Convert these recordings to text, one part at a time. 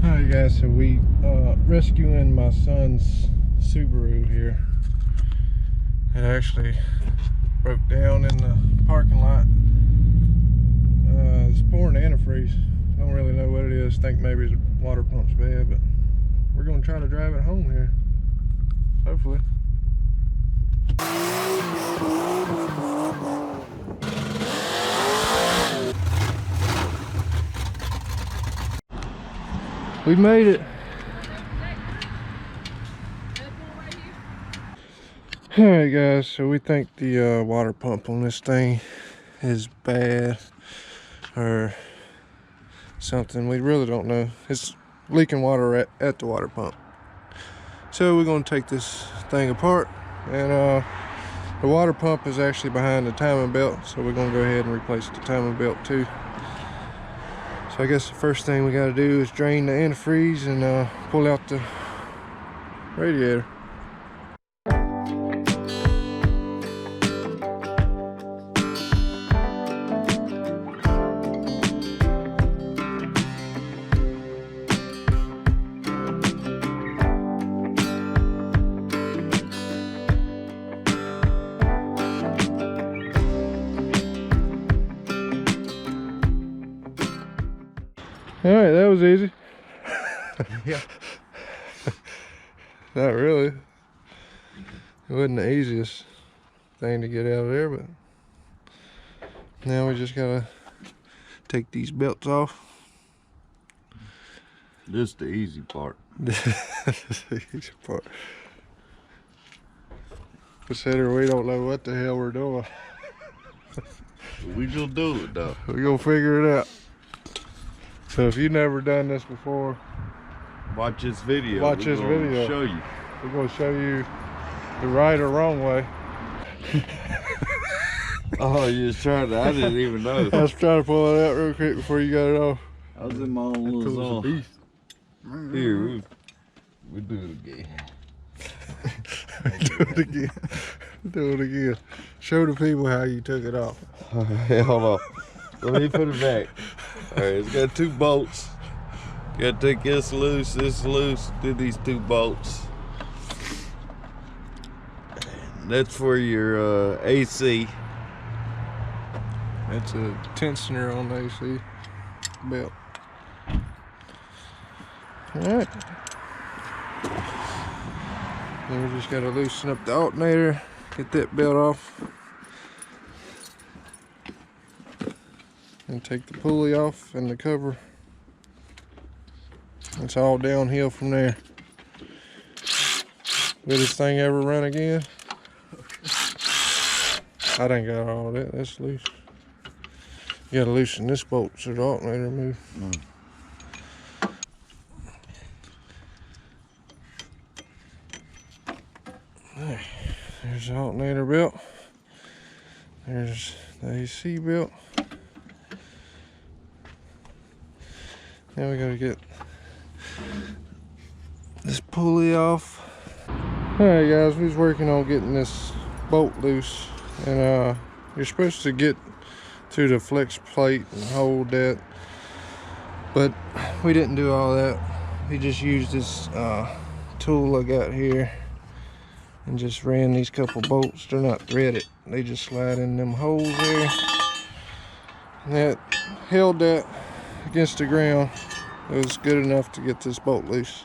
Alright guys, so we rescuing my son's Subaru here. It actually broke down in the parking lot. It's pouring antifreeze. Don't really know what it is. Think maybe the water pump's bad, but we're gonna try to drive it home here. Hopefully. We made it. Alright guys, so we think the water pump on this thing is bad or something. We really don't know. It's leaking water at the water pump. So we're going to take this thing apart, and the water pump is actually behind the timing belt, so we're going to go ahead and replace the timing belt too. So I guess the first thing we got to do is drain the antifreeze and pull out the radiator. All right, that was easy. Yeah. Not really. It wasn't the easiest thing to get out of there, but now we just gotta take these belts off. This is the easy part. This is the easy part. Consider we don't know what the hell we're doing. We just do it though. We're gonna figure it out. So if you've never done this before, watch this video. Watch this video. Show you. We're gonna show you the right or wrong way. Oh, you was trying to, I didn't even know. I was trying to pull it out real quick before you got it off. I was in my own little zone. Here, we do it again. Do it again. Do it again. Show the people how you took it off. Hey, hold on. Let me put it back. Alright, it's got two bolts. Gotta take this loose, do these two bolts. That's for your AC. That's a tensioner on the AC belt. Alright. Then we just gotta loosen up the alternator, get that belt off, and take the pulley off and the cover. It's all downhill from there. Will this thing ever run again? I done got all that. That's loose. You gotta loosen this bolt so the alternator move. There's the alternator belt. There's the AC belt. Now we gotta get this pulley off. Alright guys, we was working on getting this bolt loose, and you're supposed to get to the flex plate and hold that, but we didn't do all that. We just used this tool I got here and just ran these couple bolts. They're not threaded, they just slide in them holes there, and that held that against the ground. It was good enough to get this bolt loose.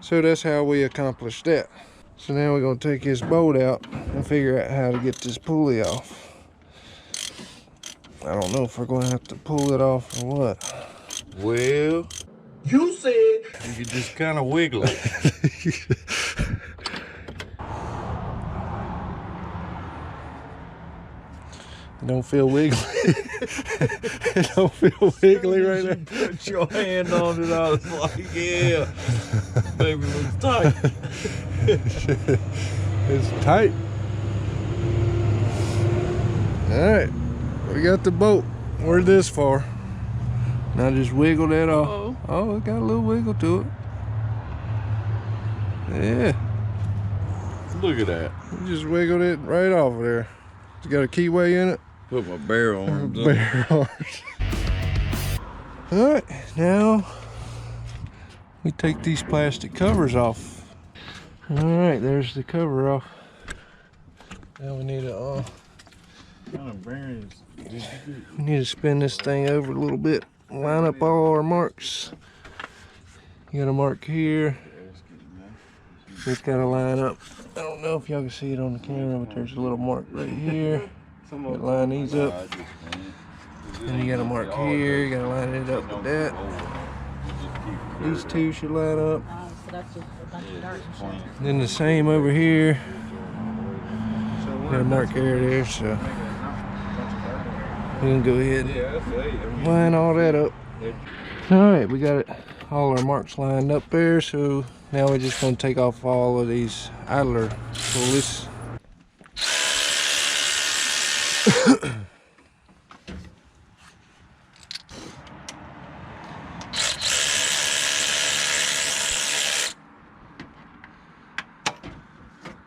So that's how we accomplished that. So now we're going to take this bolt out and figure out how to get this pulley off. I don't know if we're going to have to pull it off or what. Well, you said you can just kind of wiggle it. It don't feel wiggly. It don't feel wiggly right now. Put your hand on it, I was like, yeah, maybe it looks tight. It's tight. All right, we got the bolt. We're this far. Now just wiggle that off. Oh, it got a little wiggle to it. Yeah. Look at that. You just wiggled it right off of there. It's got a keyway in it. Put my bare arms on. Bare arms. All right, now we take these plastic covers off. All right, there's the cover off. Now we need to we need to spin this thing over a little bit, line up all our marks. You got a mark here. Just gotta line up. I don't know if y'all can see it on the camera, but there's a little mark right here. You gotta line these up. Then you got a mark here. You gotta line it up with that. These two should line up. Then the same over here. Got a mark there, so we can go ahead and line all that up. Alright, we got it, all our marks lined up there, so now we're just going to take off all of these idler pulleys.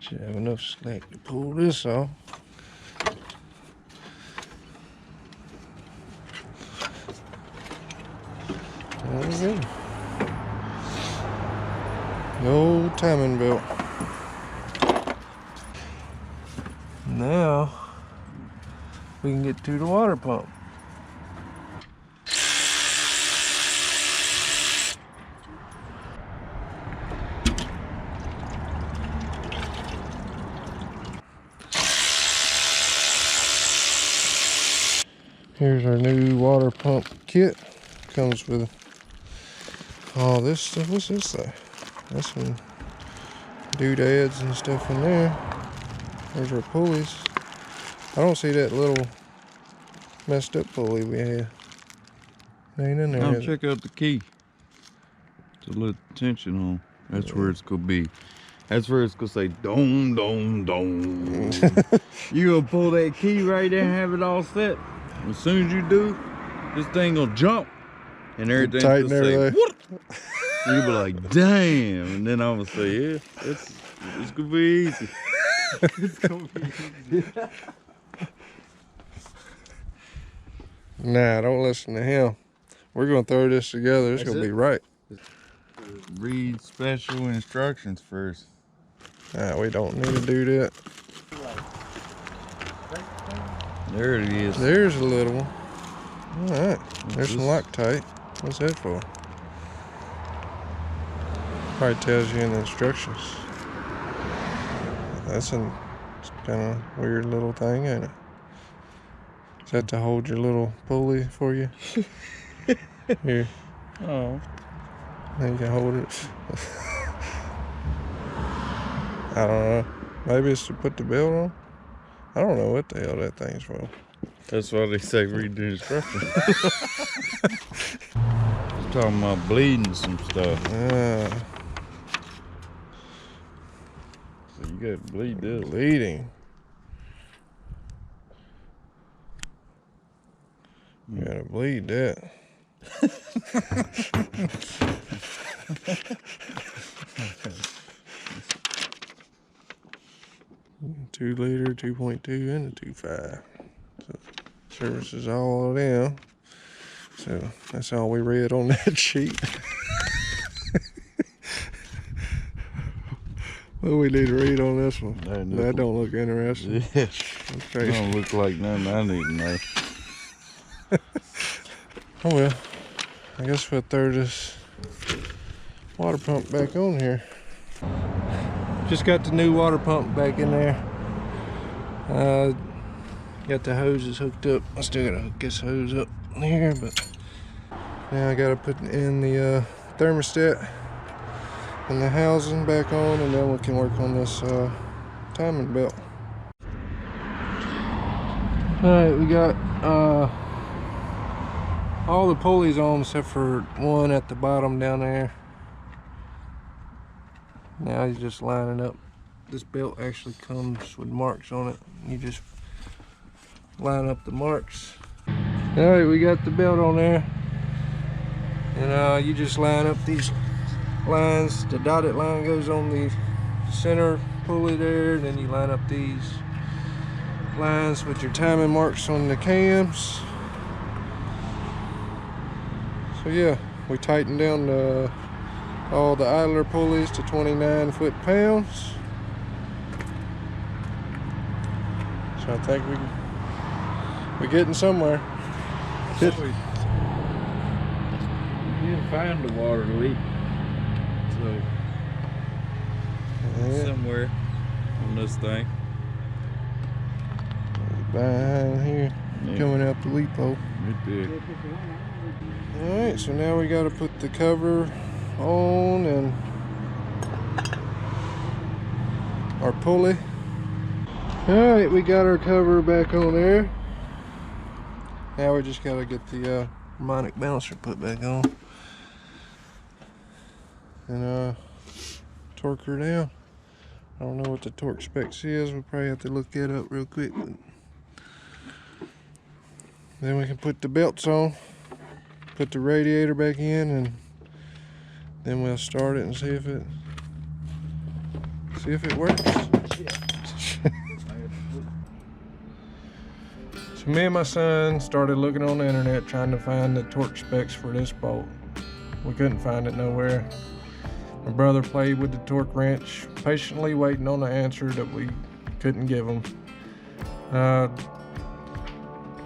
Should have enough slack to pull this off. There we go. The old timing belt. Now we can get to the water pump. Here's our new water pump kit. Comes with all this stuff. What's this thing? That's some doodads and stuff in there. There's our pulleys. I don't see that little messed up pulley we had. It ain't in there. Now check out the key. To let the tension on. That's where it's gonna be. That's where it's gonna say dong dong dong. You gonna pull that key right there and have it all set. As soon as you do, this thing gonna jump and everything's gonna say what? You'll be like, damn, and then I'm gonna say, yeah, it's gonna be easy. It's gonna be easy. Nah, don't listen to him. We're gonna throw this together. It's gonna be right. Read special instructions first. Nah, we don't need to do that. There it is. There's a little one. All right, there's some Loctite. What's that for? Probably tells you in the instructions. That's a kind of weird little thing, ain't it? Is that to hold your little pulley for you? Here. Oh. Now you can hold it. I don't know. Maybe it's to put the belt on? I don't know what the hell that thing's for. That's why they say read the instructions. Talking about bleeding some stuff. So you got to bleed this. Bleeding. You gotta bleed that. 2 liter, 2.2, and a 2.5. So services all of them. So that's all we read on that sheet. What do we need to read on this one? That don't look interesting. Yeah. Okay. Don't look like nothing I need to know. Oh well, I guess we'll throw this water pump back on here. Just got the new water pump back in there. Got the hoses hooked up. I still gotta hook this hose up here, but now I gotta put in the thermostat and the housing back on, and then we can work on this timing belt. Alright, we got all the pulleys on except for one at the bottom down there. Now he's just lining up. This belt actually comes with marks on it. You just line up the marks. Alright, we got the belt on there. And you just line up these lines. The dotted line goes on the center pulley there. Then you line up these lines with your timing marks on the cams. So yeah, we tightened down all the idler pulleys to 29 foot-pounds. So I think we're getting somewhere. You can find the water leak. So Yeah. somewhere on this thing. Behind here, Yeah. coming out the leak hole. Right there. Alright, so now we gotta put the cover on and our pulley. Alright, we got our cover back on there. Now we just gotta get the harmonic balancer put back on and torque her down. I don't know what the torque specs is. We'll probably have to look that up real quick. But then we can put the belts on, put the radiator back in, and then we'll start it and see if it works. So me and my son started looking on the internet trying to find the torque specs for this bolt. We couldn't find it nowhere. My brother played with the torque wrench, patiently waiting on the answer that we couldn't give him.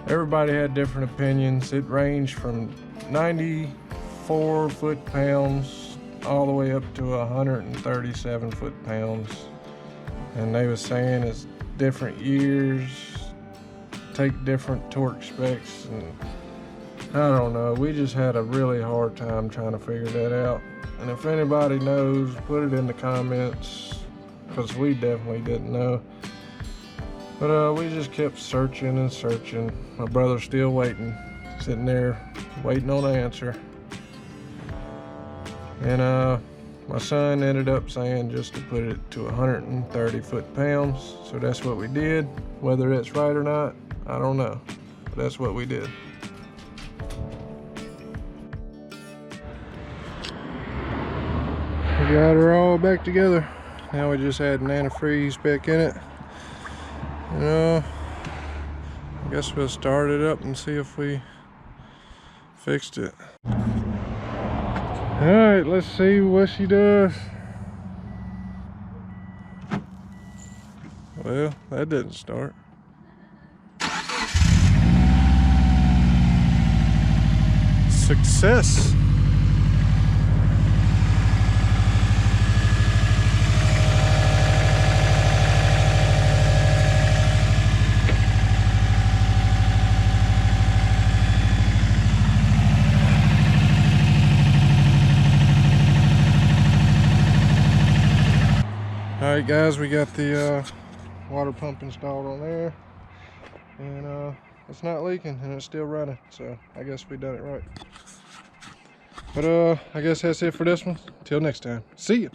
Everybody had different opinions. It ranged from 94 foot-pounds all the way up to 137 foot-pounds. And they was saying it's different years, take different torque specs, and I don't know. We just had a really hard time trying to figure that out. And if anybody knows, put it in the comments, because we definitely didn't know. But we just kept searching and searching. My brother's still waiting, sitting there waiting on an answer. And my son ended up saying just to put it to 130 foot-pounds. So that's what we did. Whether it's right or not, I don't know. But that's what we did. We got her all back together. Now we just add an antifreeze back in it. I guess we'll start it up and see if we fixed it. Alright, let's see what she does. Well, that didn't start. Success! Alright guys, we got the water pump installed on there, and it's not leaking and it's still running, so I guess we done it right. But I guess that's it for this one. Till next time, see ya.